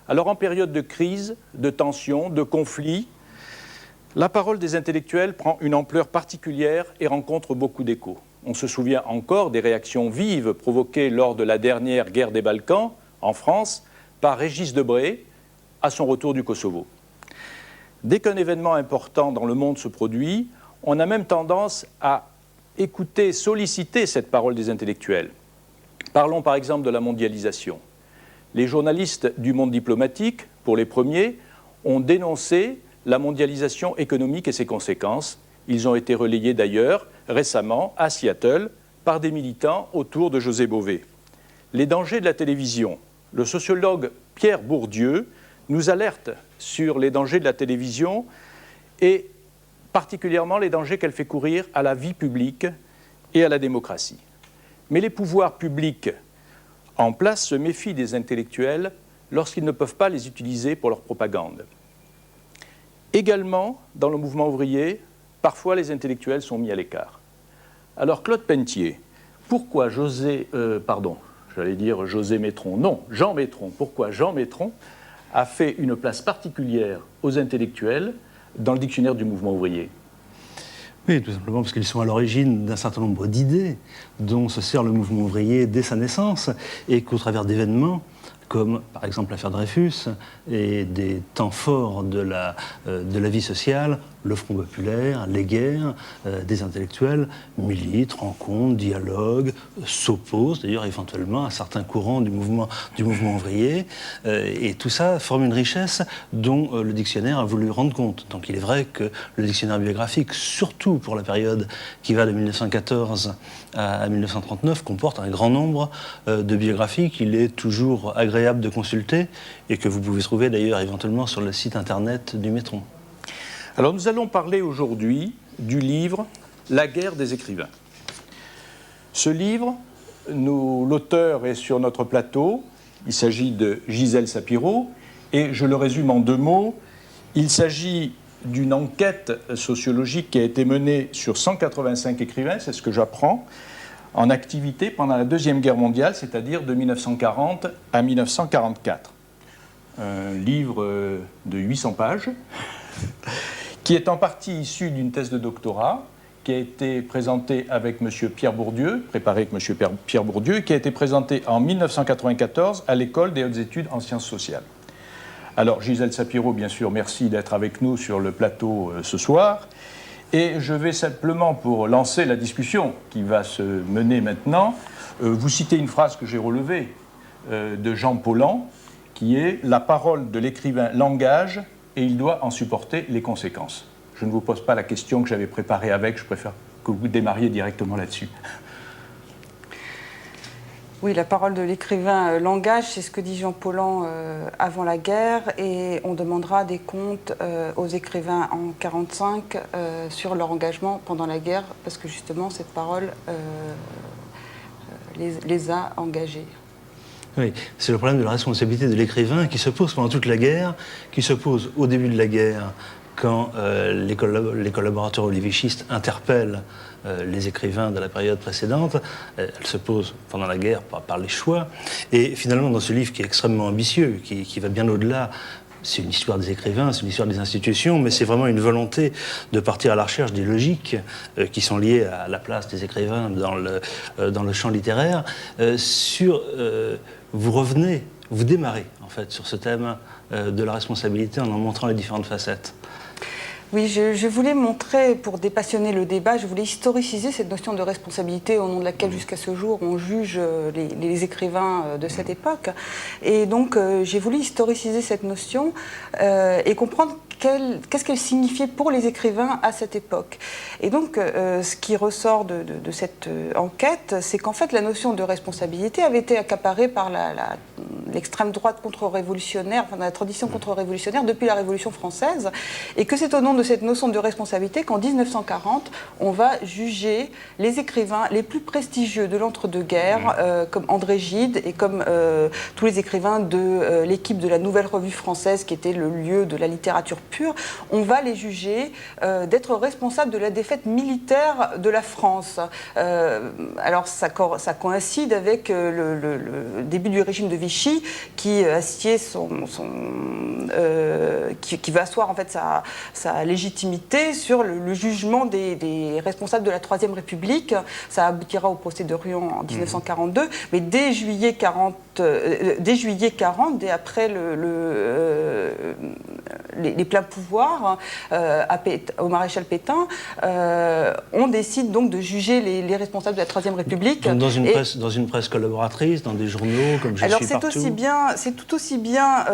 Alors en période de crise, de tension, de conflit, la parole des intellectuels prend une ampleur particulière et rencontre beaucoup d'échos. On se souvient encore des réactions vives provoquées lors de la dernière guerre des Balkans, en France, par Régis Debray, à son retour du Kosovo. Dès qu'un événement important dans le monde se produit, on a même tendance à écouter, solliciter cette parole des intellectuels. Parlons par exemple de la mondialisation. Les journalistes du monde diplomatique, pour les premiers, ont dénoncé la mondialisation économique et ses conséquences. Ils ont été relayés d'ailleurs récemment à Seattle par des militants autour de José Bové. Les dangers de la télévision. Le sociologue Pierre Bourdieu nous alerte sur les dangers de la télévision et particulièrement les dangers qu'elle fait courir à la vie publique et à la démocratie. Mais les pouvoirs publics en place se méfient des intellectuels lorsqu'ils ne peuvent pas les utiliser pour leur propagande. Également, dans le mouvement ouvrier, parfois les intellectuels sont mis à l'écart. Alors Claude Pentier, pourquoi José Métron, non, Jean Métron, pourquoi Jean Métron a fait une place particulière aux intellectuels dans le dictionnaire du mouvement ouvrier? Oui, tout simplement parce qu'ils sont à l'origine d'un certain nombre d'idées dont se sert le mouvement ouvrier dès sa naissance et qu'au travers d'événements comme par exemple l'affaire Dreyfus et des temps forts de la vie sociale, le Front populaire, les guerres, des intellectuels militent, rencontrent, dialoguent, s'opposent d'ailleurs éventuellement à certains courants du mouvement ouvrier. Et tout ça forme une richesse dont le dictionnaire a voulu rendre compte. Donc il est vrai que le dictionnaire biographique, surtout pour la période qui va de 1914 à 1939, comporte un grand nombre de biographies qu'il est toujours agréable de consulter et que vous pouvez trouver d'ailleurs éventuellement sur le site internet du Métron. Alors nous allons parler aujourd'hui du livre « La guerre des écrivains ». Ce livre, l'auteur est sur notre plateau, il s'agit de Gisèle Sapiro, et je le résume en 2 mots, il s'agit d'une enquête sociologique qui a été menée sur 185 écrivains, c'est ce que j'apprends, en activité pendant la Deuxième Guerre mondiale, c'est-à-dire de 1940 à 1944. Un livre de 800 pages, qui est en partie issu d'une thèse de doctorat, qui a été présentée avec M. Pierre Bourdieu, préparée avec M. Pierre Bourdieu, qui a été présentée en 1994 à l'École des hautes études en sciences sociales. Alors, Gisèle Sapiro, bien sûr, merci d'être avec nous sur le plateau ce soir. Et je vais simplement, pour lancer la discussion qui va se mener maintenant, vous citer une phrase que j'ai relevée de Jean Paulhan, qui est « La parole de l'écrivain l'engage et il doit en supporter les conséquences ». Je ne vous pose pas la question que j'avais préparée avec, je préfère que vous démarriez directement là-dessus. Oui, la parole de l'écrivain l'engage, c'est ce que dit Jean Paulhan avant la guerre, et on demandera des comptes aux écrivains en 1945 sur leur engagement pendant la guerre, parce que justement cette parole les a engagés. Oui, c'est le problème de la responsabilité de l'écrivain qui se pose pendant toute la guerre, qui se pose au début de la guerre, quand les collaborateurs olivichistes interpellent les écrivains de la période précédente. Elle se pose pendant la guerre par les choix. Et finalement, dans ce livre qui est extrêmement ambitieux, qui va bien au-delà, c'est une histoire des écrivains, c'est une histoire des institutions, mais c'est vraiment une volonté de partir à la recherche des logiques qui sont liées à la place des écrivains dans le champ littéraire. Vous démarrez en fait sur ce thème de la responsabilité en montrant les différentes facettes. Oui, je voulais montrer, pour dépassionner le débat, je voulais historiciser cette notion de responsabilité au nom de laquelle jusqu'à ce jour on juge les écrivains de cette époque. Et donc j'ai voulu historiciser cette notion et comprendre qu'est-ce qu'elle signifiait pour les écrivains à cette époque. Et donc ce qui ressort de cette enquête, c'est qu'en fait la notion de responsabilité avait été accaparée par l'extrême droite contre-révolutionnaire, enfin la tradition contre-révolutionnaire depuis la Révolution française, et que c'est au nom de cette notion de responsabilité qu'en 1940, on va juger les écrivains les plus prestigieux de l'entre-deux-guerres, comme André Gide et comme tous les écrivains de l'équipe de la Nouvelle Revue Française, qui était le lieu de la littérature pure, on va les juger d'être responsables de la défaite militaire de la France. Alors ça coïncide avec le début du régime de Vichy, qui qui assied qui va asseoir en fait sa légitimité sur le jugement des responsables de la Troisième République. Ça aboutira au procès de Riom en 1942, mais dès juillet 40, dès après les pleins pouvoirs au maréchal Pétain, on décide donc de juger les responsables de la Troisième République. Donc dans une presse collaboratrice, dans des journaux comme Je Alors suis partout. c'est tout aussi bien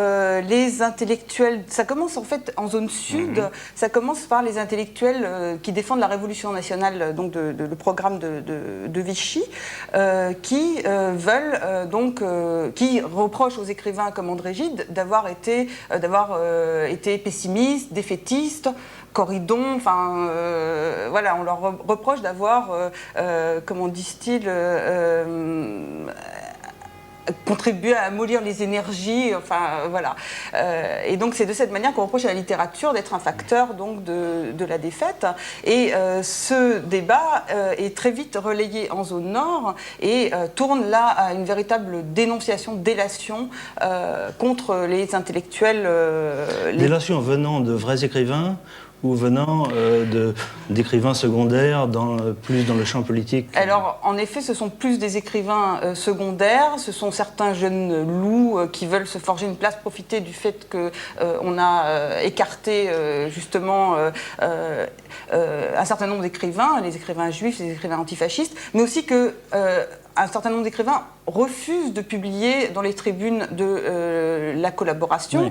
les intellectuels. Ça commence en fait en zone sud. Ça commence par les intellectuels qui défendent la Révolution nationale, donc le programme de Vichy, qui veulent qui reprochent aux écrivains comme André Gide d'avoir été pessimistes, défaitistes. Corridon, enfin, voilà, on leur reproche d'avoir, comment disent-ils, contribué à amollir les énergies, enfin, voilà. Et donc, c'est de cette manière qu'on reproche à la littérature d'être un facteur donc, de la défaite. Et ce débat est très vite relayé en zone nord et tourne là à une véritable dénonciation, délation contre les intellectuels. Délation venant de vrais écrivains ou venant d'écrivains secondaires, plus dans le champ politique? Alors, en effet, ce sont plus des écrivains secondaires, ce sont certains jeunes loups qui veulent se forger une place, profiter du fait qu'on a écarté justement un certain nombre d'écrivains, les écrivains juifs, les écrivains antifascistes, mais aussi que un certain nombre d'écrivains refusent de publier dans les tribunes de la collaboration,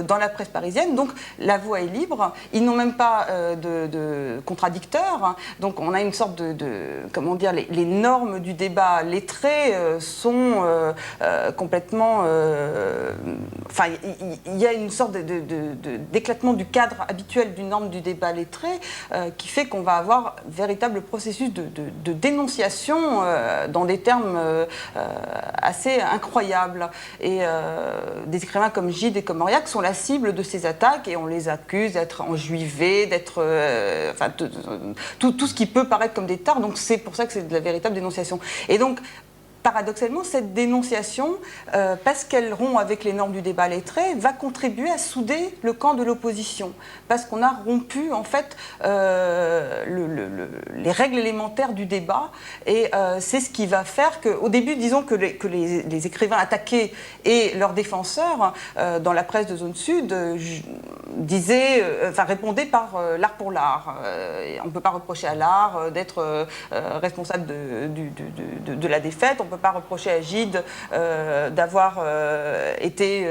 dans la presse parisienne. Donc la voie est libre. Ils n'ont même pas de contradicteurs. Donc on a une sorte comment dire, les normes du débat lettré sont complètement... Enfin, il y a une sorte d'éclatement du cadre habituel d'une norme du débat lettré qui fait qu'on va avoir véritable processus de dénonciation dans des termes assez incroyables. Et des écrivains comme Gide et comme Mauriac sont la cible de ces attaques et on les accuse d'être enjuivés, d'être... enfin, tout ce qui peut paraître comme des tares. Donc c'est pour ça que c'est de la véritable dénonciation. Et donc, paradoxalement, cette dénonciation, parce qu'elle rompt avec les normes du débat lettré, va contribuer à souder le camp de l'opposition. Parce qu'on a rompu, en fait, les règles élémentaires du débat. Et c'est ce qui va faire qu'au début, disons que les écrivains attaqués et leurs défenseurs, dans la presse de zone sud, répondaient par l'art pour l'art. On ne peut pas reprocher à l'art d'être responsable de la défaite. On ne peut pas reprocher à Gide d'avoir été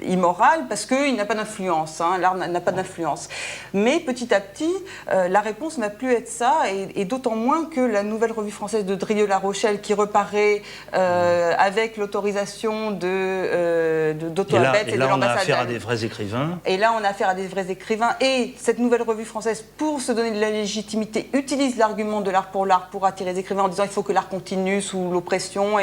immoral parce qu'il n'a pas d'influence, hein, l'art n'a pas d'influence. Mais petit à petit, la réponse n'a plus être ça, et d'autant moins que la nouvelle revue française de Drieux-La Rochelle, qui reparaît avec l'autorisation d'Otto Abetz et de l'ambassade. Et là, on a affaire à des vrais écrivains. Et là, on a affaire à des vrais écrivains. Et cette nouvelle revue française, pour se donner de la légitimité, utilise l'argument de l'art pour attirer les écrivains en disant il faut que l'art continue sous l'oppression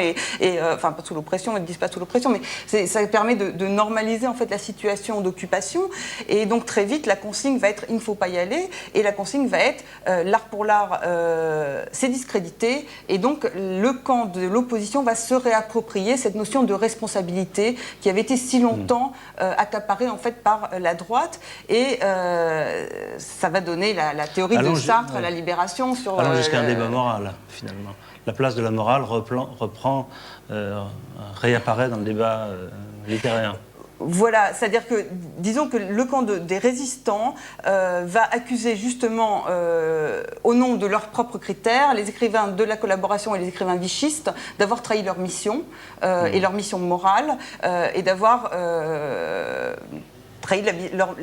enfin pas sous l'oppression, ils ne disent pas sous l'oppression, mais ça permet de normaliser en fait la situation d'occupation. Et donc très vite la consigne va être il ne faut pas y aller, et la consigne va être l'art pour l'art c'est discrédité, et donc le camp de l'opposition va se réapproprier cette notion de responsabilité qui avait été si longtemps accaparée en fait par la droite, et ça va donner la théorie de Sartre, la libération sur... Allons jusqu'à un débat moral finalement. La place de la morale réapparaît dans le débat littéraire. Voilà, c'est-à-dire que, disons que le camp des résistants va accuser justement, au nom de leurs propres critères, les écrivains de la collaboration et les écrivains vichistes d'avoir trahi leur mission et leur mission morale, et d'avoir trahi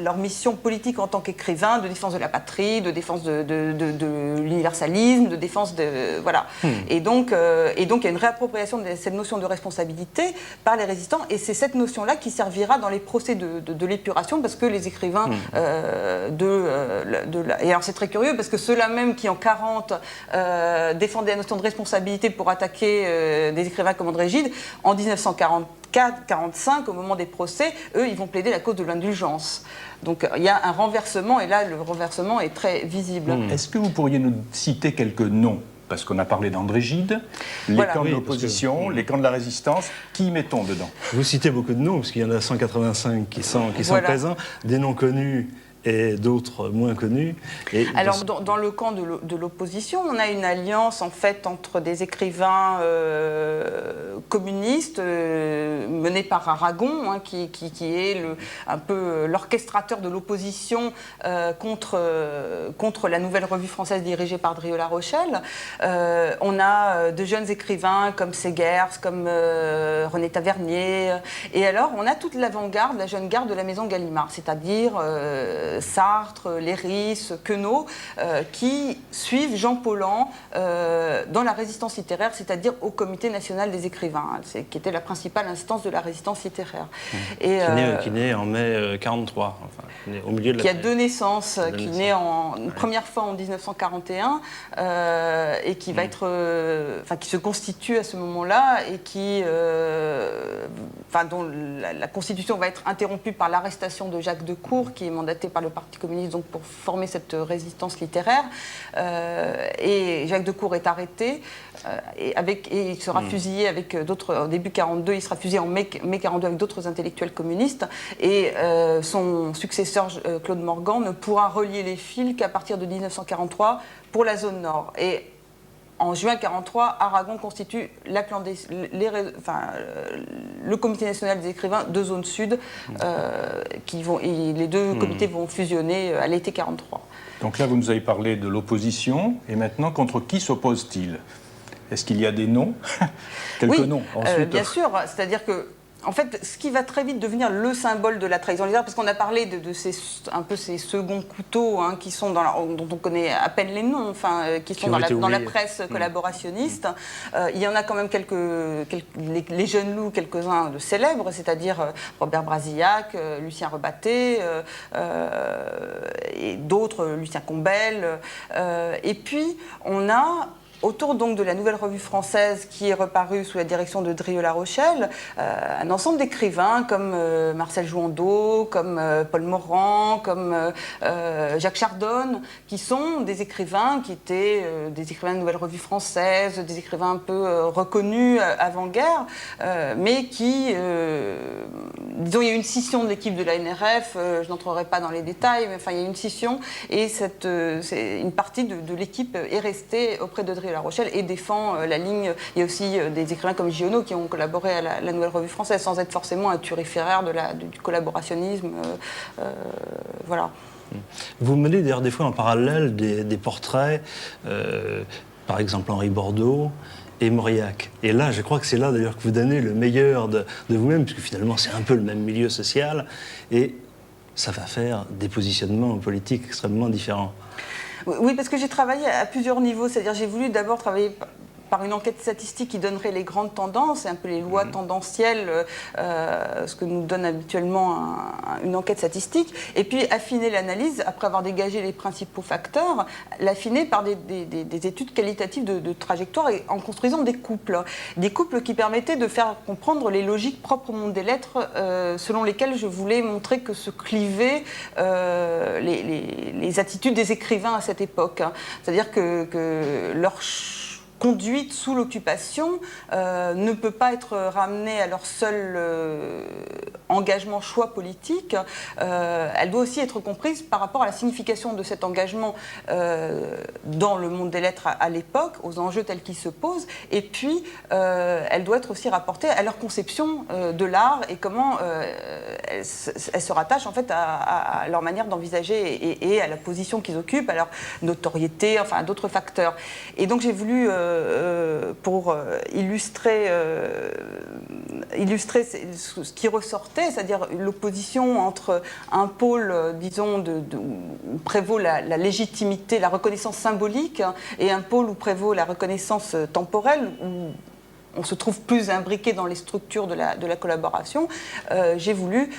leur mission politique en tant qu'écrivain, de défense de la patrie, de défense de l'universalisme, de défense de... Voilà. Et donc, il y a une réappropriation de cette notion de responsabilité par les résistants, et c'est cette notion-là qui servira dans les procès de l'épuration, parce que les écrivains et alors c'est très curieux, parce que ceux-là même qui, en 40, défendaient la notion de responsabilité pour attaquer des écrivains comme André Gide, en 1945, au moment des procès, eux, ils vont plaider la cause de l'indulgence. Donc il y a un renversement, et là, le renversement est très visible. Est-ce que vous pourriez nous citer quelques noms parce qu'on a parlé d'André Gide, les Voilà. camps de Oui, l'opposition, les camps de la résistance. Qui mettons dedans? Vous citez beaucoup de noms, parce qu'il y en a 185 qui sont Voilà. présents, des noms connus et d'autres moins connus. Et Alors, dans le camp de l'opposition, on a une alliance en fait entre des écrivains communistes menés par Aragon, hein, qui est un peu l'orchestrateur de l'opposition contre la Nouvelle Revue Française dirigée par Drieux-La Rochelle. On a de jeunes écrivains comme Segers, comme René Tavernier. Et alors, on a toute l'avant-garde, la jeune garde de la Maison Gallimard, c'est-à-dire Sartre, Léris, Queneau, qui suivent Jean Paulhan dans la résistance littéraire, c'est-à-dire au Comité national des écrivains, qui était la principale instance de la résistance littéraire. Et, qui naît en mai 43, enfin, au milieu de la qui a deux naissances, qui naît une première fois en 1941 et qui va être, qui se constitue à ce moment-là et dont la constitution va être interrompue par l'arrestation de Jacques Decour, qui est mandaté par le Parti communiste donc pour former cette résistance littéraire. Et Jacques Decour est arrêté et il sera fusillé avec d'autres. Au début 42, il sera fusillé en mai 42 avec d'autres intellectuels communistes. Et son successeur Claude Morgan ne pourra relier les fils qu'à partir de 1943 pour la zone nord. Et en juin 1943, Aragon constitue le Comité national des écrivains de zone sud, et les deux comités vont fusionner à l'été 1943. Donc là, vous nous avez parlé de l'opposition, et maintenant, contre qui s'oppose-t-il? Est-ce qu'il y a des noms? Quelques noms, ensuite. Bien sûr, c'est-à-dire que en fait, ce qui va très vite devenir le symbole de la trahison littéraire, parce qu'on a parlé de ces seconds couteaux qui sont dont on connaît à peine les noms, qui sont dans la presse collaborationniste. Il y en a quand même les jeunes loups, quelques-uns de célèbres, c'est-à-dire Robert Brasillac, Lucien Rebatté, et d'autres, Lucien Combel. Et puis, on a autour donc de la Nouvelle Revue Française qui est reparue sous la direction de Drieux-La Rochelle, un ensemble d'écrivains comme Marcel Jouandeau, comme Paul Morand, comme Jacques Chardonne, qui sont des écrivains qui étaient des écrivains de Nouvelle Revue Française, des écrivains un peu reconnus avant-guerre, mais qui, disons, il y a eu une scission de l'équipe de la NRF, je n'entrerai pas dans les détails, mais il y a eu une scission, et une partie de l'équipe est restée auprès de Drieux-La Rochelle et défend la ligne. Il y a aussi des écrivains comme Giono qui ont collaboré à la Nouvelle Revue Française sans être forcément un turiféraire du collaborationnisme. Voilà. Vous menez d'ailleurs des fois en parallèle des portraits, par exemple Henri Bordeaux et Mauriac. Et là, je crois que c'est là d'ailleurs que vous donnez le meilleur de vous-même, puisque finalement c'est un peu le même milieu social, et ça va faire des positionnements politiques extrêmement différents. Oui, parce que j'ai travaillé à plusieurs niveaux, c'est-à-dire j'ai voulu d'abord travailler par une enquête statistique qui donnerait les grandes tendances, et un peu les lois tendancielles, ce que nous donne habituellement une enquête statistique, et puis affiner l'analyse, après avoir dégagé les principaux facteurs, l'affiner par des études qualitatives de trajectoire et en construisant des couples qui permettaient de faire comprendre les logiques propres au monde des lettres, selon lesquelles je voulais montrer que se clivaient les attitudes des écrivains à cette époque. C'est-à-dire que leur conduite sous l'occupation ne peut pas être ramenée à leur seul engagement, choix politique. Elle doit aussi être comprise par rapport à la signification de cet engagement dans le monde des lettres à l'époque, aux enjeux tels qu'ils se posent, et puis elle doit être aussi rapportée à leur conception de l'art et comment elle se rattache en fait à leur manière d'envisager et à la position qu'ils occupent, à leur notoriété, enfin à d'autres facteurs. Et donc j'ai voulu pour illustrer ce qui ressortait, c'est-à-dire l'opposition entre un pôle, disons, où prévaut la légitimité, la reconnaissance symbolique, et un pôle où prévaut la reconnaissance temporelle, où on se trouve plus imbriqué dans les structures de la collaboration. J'ai voulu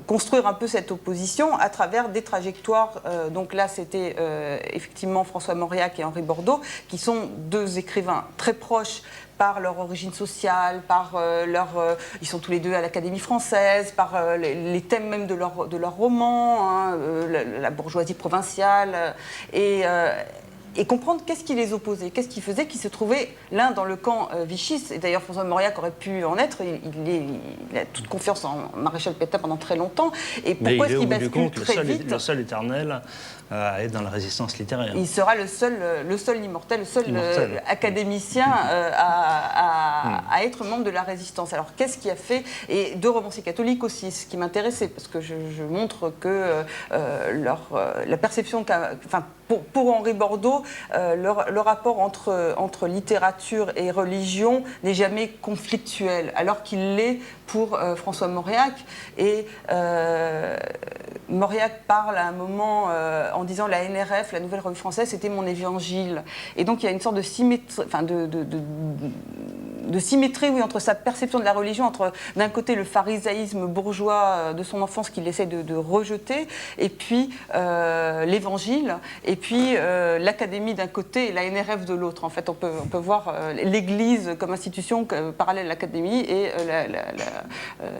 construire un peu cette opposition à travers des trajectoires. Donc là, c'était effectivement François Mauriac et Henri Bordeaux, qui sont deux écrivains très proches par leur origine sociale, ils sont tous les deux à l'Académie française, par les thèmes même de leur roman, la bourgeoisie provinciale, et comprendre qu'est-ce qui les opposait, qu'est-ce qui faisait qu'ils se trouvaient l'un dans le camp Vichy. Et d'ailleurs, François Mauriac aurait pu en être. Il a toute confiance en Maréchal Pétain pendant très longtemps. Et pourquoi est-ce qu'il bascule très vite ? Le seul éternel à être dans la résistance littéraire. Il sera le seul immortel, le seul académicien à être membre de la résistance. Alors qu'est-ce qui a fait, et deux romanciers catholiques aussi, ce qui m'intéressait, parce que je montre que la perception pour Henri Bordeaux, le rapport entre littérature et religion n'est jamais conflictuel, alors qu'il l'est pour François Mauriac. Et Mauriac parle à un moment en disant la NRF, la Nouvelle Revue Française, c'était mon évangile. Et donc il y a une sorte de symétrie, de symétrie, oui, entre sa perception de la religion, entre d'un côté le pharisaïsme bourgeois de son enfance qu'il essaie de rejeter, et puis l'évangile, et puis l'académie d'un côté et la NRF de l'autre. En fait, on peut voir l'Église comme institution parallèle à l'académie et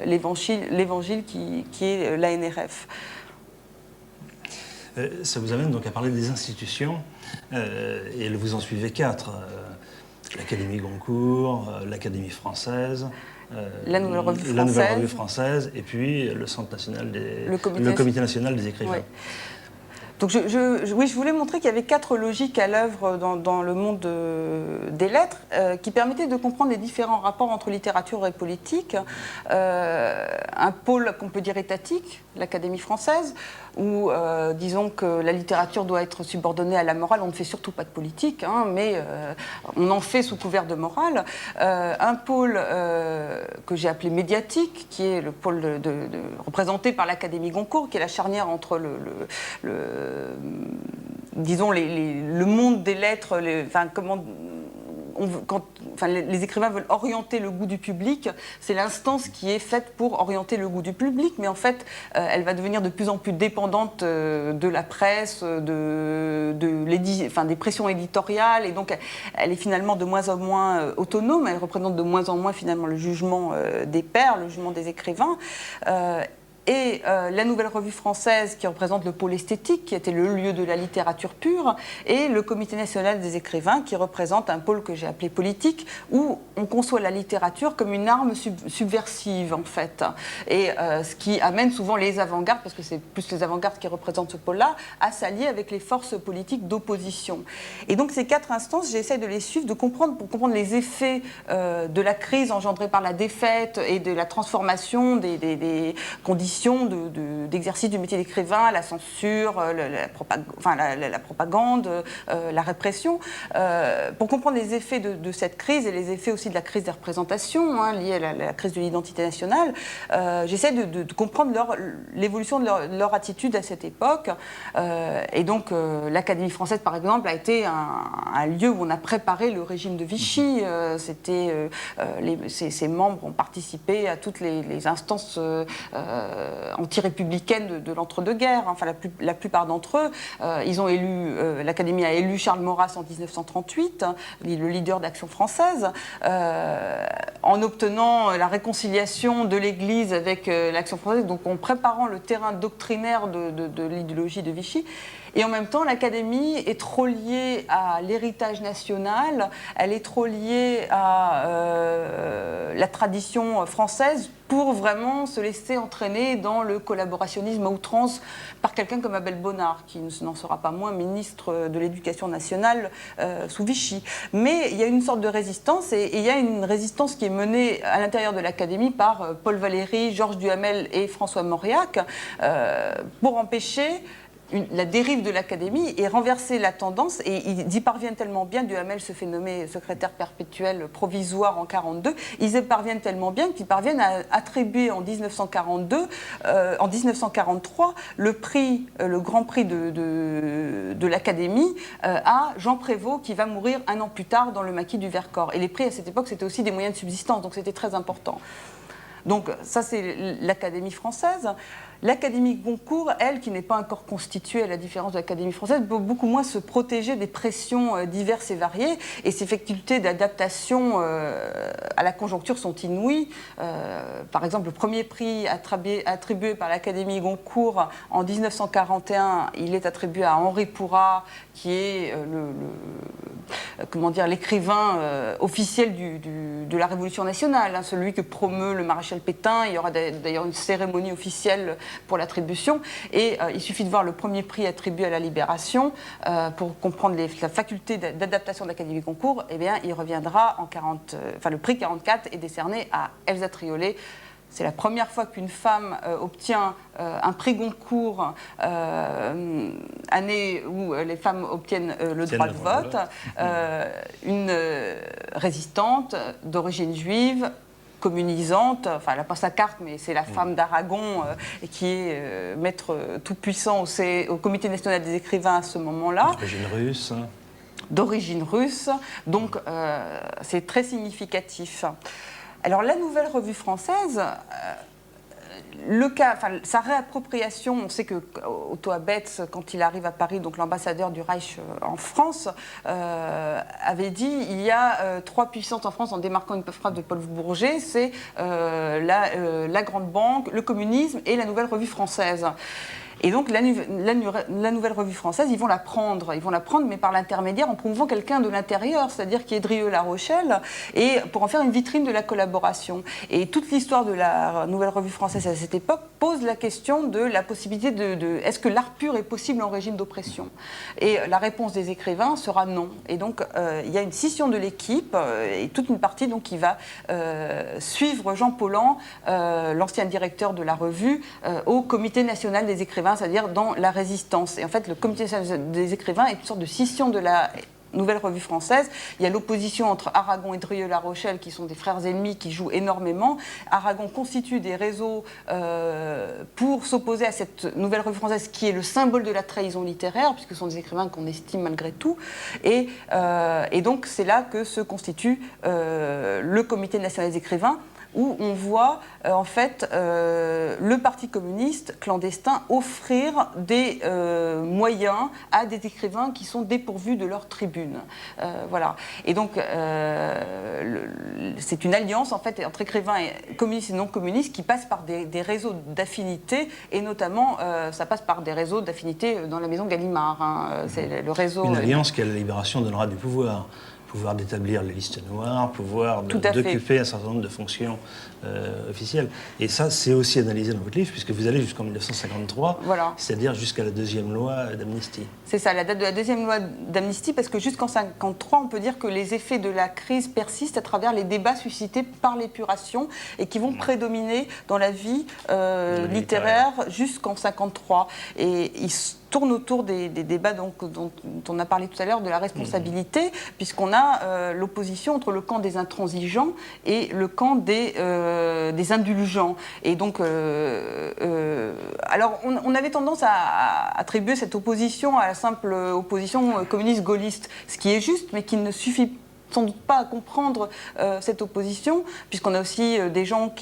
l'évangile qui est la NRF. Ça vous amène donc à parler des institutions, et vous en suivez 4. L'Académie Goncourt, l'Académie française, la Nouvelle Revue française, et puis le Centre national le Comité national des écrivains. Oui. Donc je voulais montrer qu'il y avait 4 logiques à l'œuvre dans le monde des lettres qui permettaient de comprendre les différents rapports entre littérature et politique. Un pôle qu'on peut dire étatique, l'Académie française, où disons que la littérature doit être subordonnée à la morale. On ne fait surtout pas de politique, hein, mais on en fait sous couvert de morale. Un pôle que j'ai appelé médiatique, qui est le pôle représenté par l'Académie Goncourt, qui est la charnière entre disons le monde des lettres, les écrivains veulent orienter le goût du public, c'est l'instance qui est faite pour orienter le goût du public, mais en fait, elle va devenir de plus en plus dépendante de la presse, des pressions éditoriales, et donc elle est finalement de moins en moins autonome, elle représente de moins en moins finalement le jugement des pairs, le jugement des écrivains. Et la Nouvelle Revue Française, qui représente le pôle esthétique, qui était le lieu de la littérature pure, et le Comité national des écrivains, qui représente un pôle que j'ai appelé politique, où on conçoit la littérature comme une arme subversive, en fait. Et ce qui amène souvent les avant-gardes, parce que c'est plus les avant-gardes qui représentent ce pôle-là, à s'allier avec les forces politiques d'opposition. Et donc ces 4 instances, j'essaie de les suivre, pour comprendre les effets de la crise engendrée par la défaite et de la transformation des conditions d'exercice du métier d'écrivain, la censure, la propagande, la répression. Pour comprendre les effets de cette crise et les effets aussi de la crise des représentations, hein, liée à la crise de l'identité nationale, j'essaie de comprendre l'évolution de leur attitude à cette époque. Et donc l'Académie française, par exemple, a été un lieu où on a préparé le régime de Vichy. Ses membres ont participé à toutes les instances anti-républicaine de l'entre-deux-guerres. Enfin, la plupart d'entre eux, l'Académie a élu Charles Maurras en 1938, le leader d'Action française, en obtenant la réconciliation de l'Église avec l'Action française, donc en préparant le terrain doctrinaire de l'idéologie de Vichy. Et en même temps, l'Académie est trop liée à l'héritage national, elle est trop liée à la tradition française pour vraiment se laisser entraîner dans le collaborationnisme à outrance par quelqu'un comme Abel Bonnard, qui n'en sera pas moins ministre de l'Éducation nationale sous Vichy. Mais il y a une sorte de résistance, et il y a une résistance qui est menée à l'intérieur de l'Académie par Paul Valéry, Georges Duhamel et François Mauriac, pour empêcher la dérive de l'Académie et renverser la tendance, et ils y parviennent tellement bien. Duhamel se fait nommer secrétaire perpétuel provisoire en 1942, ils y parviennent tellement bien qu'ils parviennent à attribuer en 1943 le grand prix de l'Académie à Jean Prévost, qui va mourir un an plus tard dans le maquis du Vercors. Et les prix à cette époque, c'était aussi des moyens de subsistance, donc c'était très important. Donc ça, c'est l'Académie française. L'Académie Goncourt, elle, qui n'est pas encore constituée, à la différence de l'Académie française, peut beaucoup moins se protéger des pressions diverses et variées, et ses facultés d'adaptation à la conjoncture sont inouïes. Par exemple, le premier prix attribué par l'Académie Goncourt en 1941, il est attribué à Henri Pourrat, qui est l'écrivain officiel de la Révolution nationale, hein, celui que promeut le maréchal Pétain. Il y aura d'ailleurs une cérémonie officielle pour l'attribution. Et il suffit de voir le premier prix attribué à la Libération pour comprendre la faculté d'adaptation de l'Académie Goncourt. Eh bien, il reviendra le prix 44 est décerné à Elsa Triolet. C'est la première fois qu'une femme obtient un prix Goncourt, année où les femmes obtiennent le droit de vote. Une résistante d'origine juive, communisante, enfin elle n'a pas sa carte, mais c'est la femme d'Aragon qui est maître tout-puissant au Comité national des écrivains à ce moment-là. D'origine russe, donc c'est très significatif. Alors la Nouvelle Revue Française, sa réappropriation, on sait que Otto Abetz, quand il arrive à Paris, donc l'ambassadeur du Reich en France, avait dit il y a trois puissances en France, en démarquant une phrase de Paul Bourget, c'est la Grande Banque, le communisme et la Nouvelle Revue Française. Et donc la Nouvelle Revue Française, ils vont la prendre, mais par l'intermédiaire, en promouvant quelqu'un de l'intérieur, c'est-à-dire qui est Drieux-La Rochelle, et pour en faire une vitrine de la collaboration. Et toute l'histoire de la Nouvelle Revue Française à cette époque pose la question de la possibilité est-ce que l'art pur est possible en régime d'oppression? Et la réponse des écrivains sera non. Et donc il y a une scission de l'équipe, et toute une partie donc, qui va suivre Jean Paulhan, l'ancien directeur de la revue, au Comité national des écrivains, c'est-à-dire dans la résistance. Et en fait, le Comité national des écrivains est une sorte de scission de la Nouvelle Revue Française. Il y a l'opposition entre Aragon et Drieux-La Rochelle, qui sont des frères ennemis qui jouent énormément. Aragon constitue des réseaux pour s'opposer à cette Nouvelle Revue Française, qui est le symbole de la trahison littéraire, puisque ce sont des écrivains qu'on estime malgré tout. Et donc, c'est là que se constitue le Comité national des écrivains, où on voit en fait le Parti communiste clandestin offrir des moyens à des écrivains qui sont dépourvus de leur tribune. Voilà. Et donc c'est une alliance en fait entre écrivains communistes et non communistes qui passe par des réseaux d'affinité, et notamment ça passe par des réseaux d'affinité dans la maison Gallimard. Hein. C'est le réseau. Une alliance qui à la Libération donnera du pouvoir. Pouvoir d'établir les listes noires, pouvoir d'occuper un certain nombre de fonctions officielles. Et ça, c'est aussi analysé dans votre livre, puisque vous allez jusqu'en 1953, voilà. C'est-à-dire jusqu'à la deuxième loi d'amnistie. C'est ça, la date de la deuxième loi d'amnistie, parce que jusqu'en 1953, on peut dire que les effets de la crise persistent à travers les débats suscités par l'épuration et qui vont prédominer dans la vie littéraire jusqu'en 1953. Et ils tourne autour des débats dont on a parlé tout à l'heure, de la responsabilité, puisqu'on a l'opposition entre le camp des intransigeants et le camp des indulgents. Et donc, alors, on avait tendance à attribuer cette opposition à la simple opposition communiste-gaulliste, ce qui est juste, mais qui ne suffit sans doute pas à comprendre cette opposition, puisqu'on a aussi des gens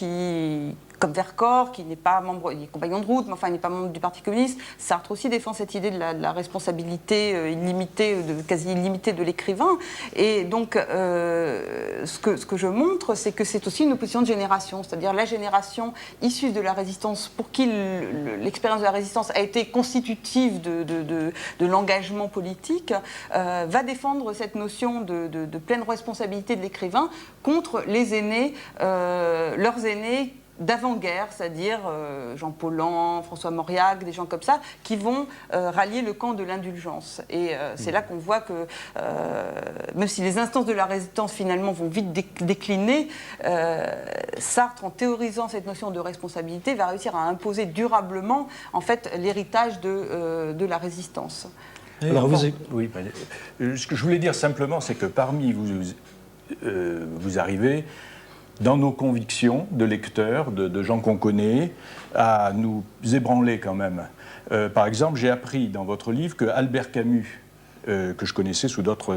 comme Vercors, qui n'est pas membre, il est compagnon de route, mais enfin il n'est pas membre du Parti communiste. Sartre aussi défend cette idée de la responsabilité illimitée, quasi illimitée de l'écrivain. Et donc, ce que je montre, c'est que c'est aussi une opposition de génération, c'est-à-dire la génération issue de la résistance, pour qui l'expérience de la résistance a été constitutive de l'engagement politique, va défendre cette notion de pleine responsabilité de l'écrivain contre les aînés, leurs aînés, d'avant-guerre, c'est-à-dire Jean Paulhan, François Mauriac, des gens comme ça, qui vont rallier le camp de l'indulgence. Et c'est là qu'on voit que, même si les instances de la résistance finalement vont vite décliner, Sartre, en théorisant cette notion de responsabilité, va réussir à imposer durablement en fait, l'héritage de la résistance. Alors, oui, ce que je voulais dire simplement, c'est que parmi vous arrivez dans nos convictions de lecteurs, de gens qu'on connaît, à nous ébranler quand même. Par exemple, j'ai appris dans votre livre que Albert Camus, que je connaissais sous d'autres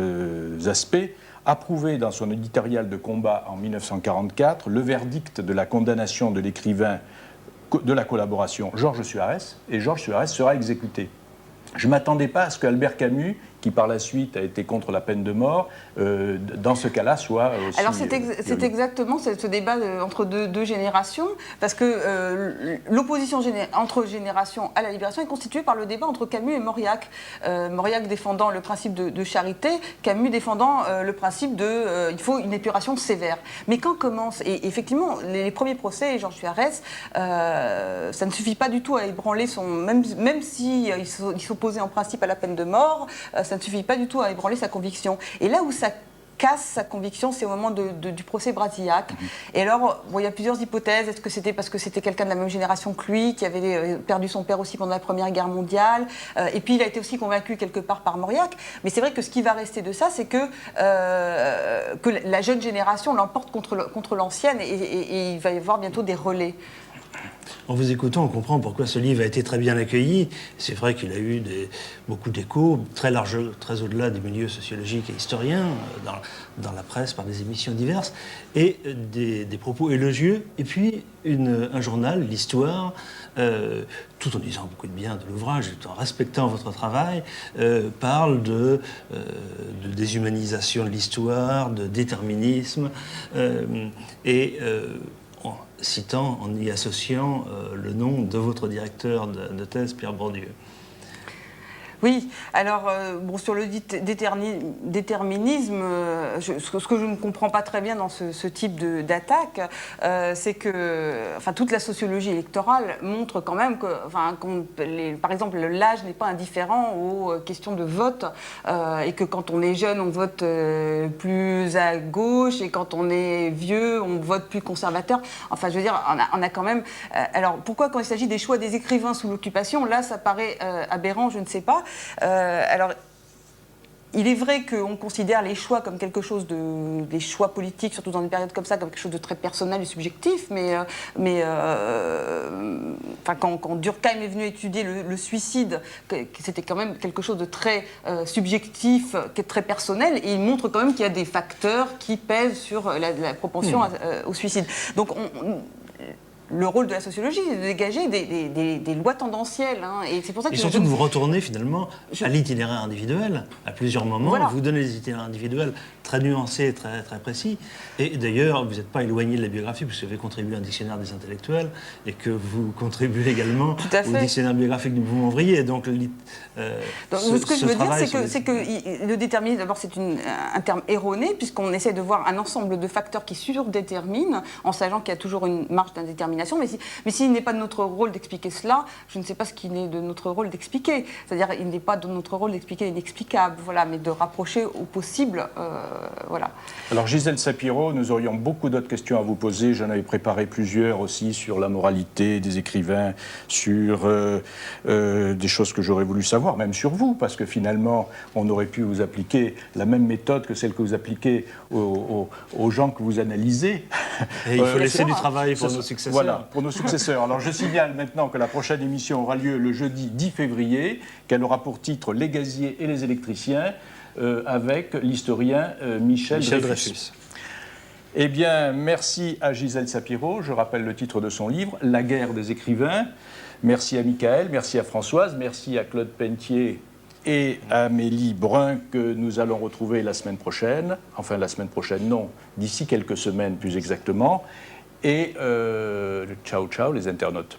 aspects, approuvait dans son éditorial de combat en 1944 le verdict de la condamnation de l'écrivain de la collaboration Georges Suarez, et Georges Suarez sera exécuté. Je ne m'attendais pas à ce qu'Albert Camus, qui par la suite a été contre la peine de mort, dans ce cas-là soit aussi... Alors c'est exactement ce débat entre deux générations, parce que l'opposition entre générations à la Libération est constituée par le débat entre Camus et Mauriac. Mauriac défendant le principe de charité, Camus défendant le principe de il faut une épuration sévère. Mais quand commence, et effectivement les premiers procès, Georges Suarez, ça ne suffit pas du tout à ébranler son... Même si il s'opposait en principe à la peine de mort, ça ne suffit pas du tout à ébranler sa conviction. Et là où ça casse sa conviction, c'est au moment du procès Brasillac. Et alors, bon, il y a plusieurs hypothèses. Est-ce que c'était parce que c'était quelqu'un de la même génération que lui, qui avait perdu son père aussi pendant la Première Guerre mondiale, et puis il a été aussi convaincu quelque part par Mauriac. Mais c'est vrai que ce qui va rester de ça, c'est que la jeune génération l'emporte contre l'ancienne, et il va y avoir bientôt des relais. En vous écoutant, on comprend pourquoi ce livre a été très bien accueilli. C'est vrai qu'il a eu beaucoup d'échos, très larges, très au-delà des milieux sociologiques et historiens, dans la presse, par des émissions diverses, et des propos élogieux. Et puis un journal, l'Histoire, tout en disant beaucoup de bien de l'ouvrage, tout en respectant votre travail, parle de déshumanisation de l'histoire, de déterminisme, en citant, en y associant le nom de votre directeur de thèse, Pierre Bourdieu. Oui, alors bon, sur le déterminisme, ce que je ne comprends pas très bien dans ce type d'attaque, c'est que toute la sociologie électorale montre quand même que, par exemple, l'âge n'est pas indifférent aux questions de vote, et que quand on est jeune, on vote plus à gauche, et quand on est vieux, on vote plus conservateur. Enfin, je veux dire, on a quand même... alors, pourquoi quand il s'agit des choix des écrivains sous l'occupation, là, ça paraît aberrant, je ne sais pas. Alors, il est vrai qu'on considère les choix comme quelque chose des choix politiques, surtout dans une période comme ça, comme quelque chose de très personnel et subjectif, quand Durkheim est venu étudier le suicide, c'était quand même quelque chose de très subjectif, qui est très personnel, et il montre quand même qu'il y a des facteurs qui pèsent sur la propension au suicide. Donc, le rôle de la sociologie, c'est de dégager des lois tendancielles. Et c'est pour ça que surtout que vous retournez finalement à l'itinéraire individuel, à plusieurs moments. Voilà. Vous donnez des itinéraires individuels très nuancés, très, très précis. Et d'ailleurs, vous n'êtes pas éloigné de la biographie, puisque vous avez contribué à un dictionnaire des intellectuels, et que vous contribuez également au dictionnaire biographique du mouvement ouvrier. Donc, ce que je veux dire, c'est que le déterminisme, d'abord, c'est un terme erroné, puisqu'on essaie de voir un ensemble de facteurs qui surdéterminent, en sachant qu'il y a toujours une marge d'indétermination. Mais s'il n'est pas de notre rôle d'expliquer cela, je ne sais pas ce qu'il est de notre rôle d'expliquer. C'est-à-dire, il n'est pas de notre rôle d'expliquer l'inexplicable, voilà, mais de rapprocher au possible, voilà. Alors, Gisèle Sapiro, nous aurions beaucoup d'autres questions à vous poser. J'en avais préparé plusieurs aussi sur la moralité des écrivains, sur des choses que j'aurais voulu savoir, même sur vous, parce que finalement, on aurait pu vous appliquer la même méthode que celle que vous appliquez aux gens que vous analysez. Et il faut laisser du travail pour nos successeurs. Voilà, pour nos successeurs. Alors, je signale maintenant que la prochaine émission aura lieu le jeudi 10 février, qu'elle aura pour titre « Les gaziers et les électriciens », avec l'historien Michel Dreyfus. Eh bien, merci à Gisèle Sapiro. Je rappelle le titre de son livre, « La guerre des écrivains ». Merci à Michael, merci à Françoise, merci à Claude Pentier et à Amélie Brun, que nous allons retrouver la semaine prochaine. Enfin, la semaine prochaine, non, d'ici quelques semaines plus exactement. Et ciao, ciao les internautes.